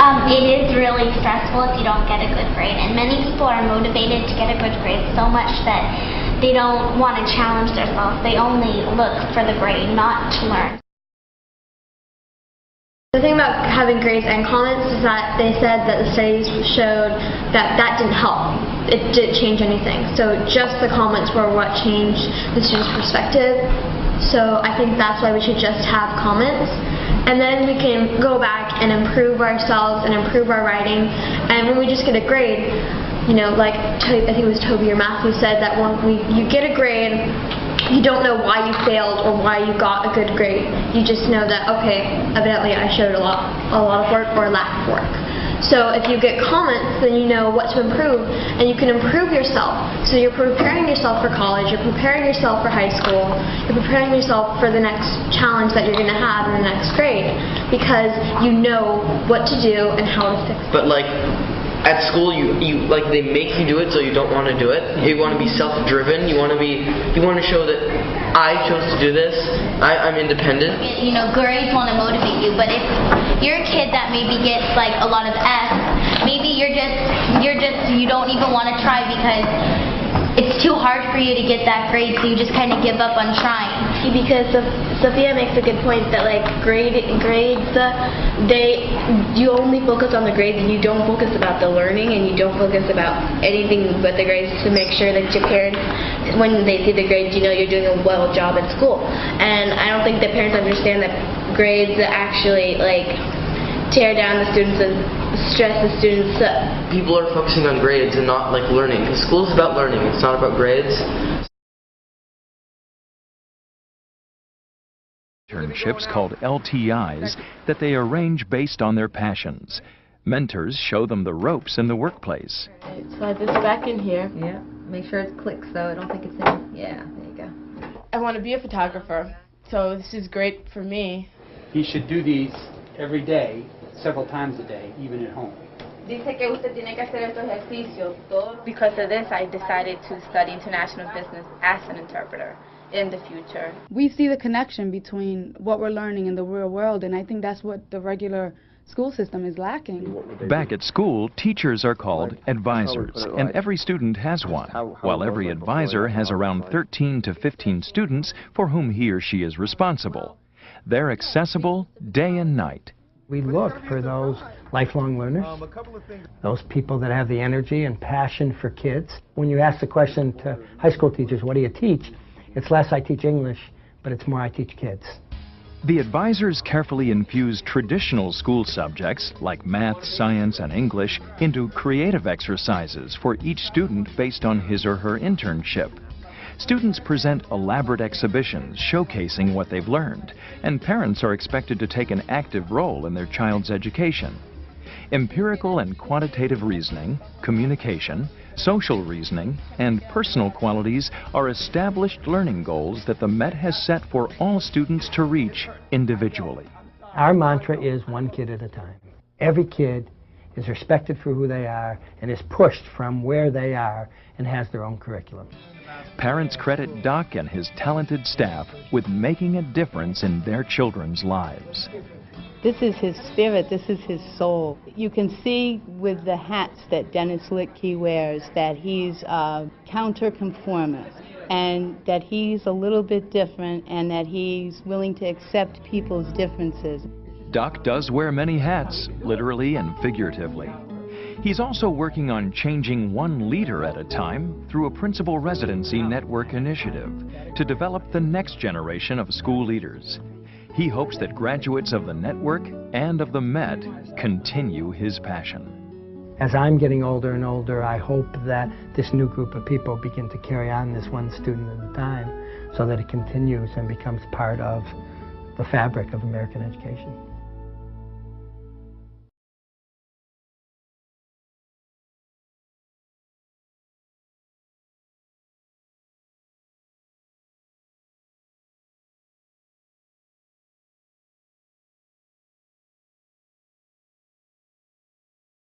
It is really stressful if you don't get a good grade, and many people are motivated to get a good grade so much that they don't want to challenge themselves. They only look for the grade, not to learn. The thing about having grades and comments is that they said that the studies showed that that didn't help. It didn't change anything. So just the comments were what changed the student's perspective. So I think that's why we should just have comments. And then we can go back and improve ourselves and improve our writing. And when we just get a grade, you know, like I think it was Toby or Matthew said that when you get a grade, you don't know why you failed or why you got a good grade. You just know that, okay, evidently I showed a lot of work or lack of work. So if you get comments, then you know what to improve, and you can improve yourself. So you're preparing yourself for college, you're preparing yourself for high school, you're preparing yourself for the next challenge that you're going to have in the next grade, because you know what to do and how to fix it. But like, at school, you like they make you do it, so you don't want to do it. You want to be self-driven. You want to show that I chose to do this. I'm independent. You know, grades want to motivate you, but if you're a kid that maybe gets like a lot of F's, maybe you don't even want to try because it's too hard for you to get that grade, so you just kind of give up on trying. Because Sophia makes a good point that like grades, you only focus on the grades and you don't focus about the learning, and you don't focus about anything but the grades to make sure that your parents, when they see the grades, you know you're doing a well job at school. And I don't think that parents understand that grades actually like tear down the students and stress the students. People are focusing on grades and not like learning, because school is about learning, it's not about grades. Internships called LTIs that they arrange based on their passions. Mentors show them the ropes in the workplace. Slide this back in here. Yeah, make sure it clicks though. I don't think it's in. Yeah, there you go. I want to be a photographer, so this is great for me. He should do these every day, several times a day, even at home. Because of this, I decided to study international business as an interpreter in the future. We see the connection between what we're learning in the real world, and I think that's what the regular school system is lacking. Back at school, teachers are called advisors, and every student has one, while every advisor has around 13 to 15 students for whom he or she is responsible. They're accessible day and night. We look for those lifelong learners, those people that have the energy and passion for kids. When you ask the question to high school teachers, what do you teach? It's less I teach English, but it's more I teach kids. The advisors carefully infuse traditional school subjects like math, science, and English into creative exercises for each student based on his or her internship. Students present elaborate exhibitions showcasing what they've learned, and parents are expected to take an active role in their child's education. Empirical and quantitative reasoning, communication, social reasoning, and personal qualities are established learning goals that the Met has set for all students to reach individually. Our mantra is one kid at a time. Every kid is respected for who they are and is pushed from where they are and has their own curriculum. Parents credit Doc and his talented staff with making a difference in their children's lives. This is his spirit, this is his soul. You can see with the hats that Dennis Littke wears that he's a counterconformist, and that he's a little bit different, and that he's willing to accept people's differences. Doc does wear many hats, literally and figuratively. He's also working on changing one leader at a time through a principal residency network initiative to develop the next generation of school leaders. He hopes that graduates of the network and of the Met continue his passion. As I'm getting older and older, I hope that this new group of people begin to carry on this one student at a time so that it continues and becomes part of the fabric of American education.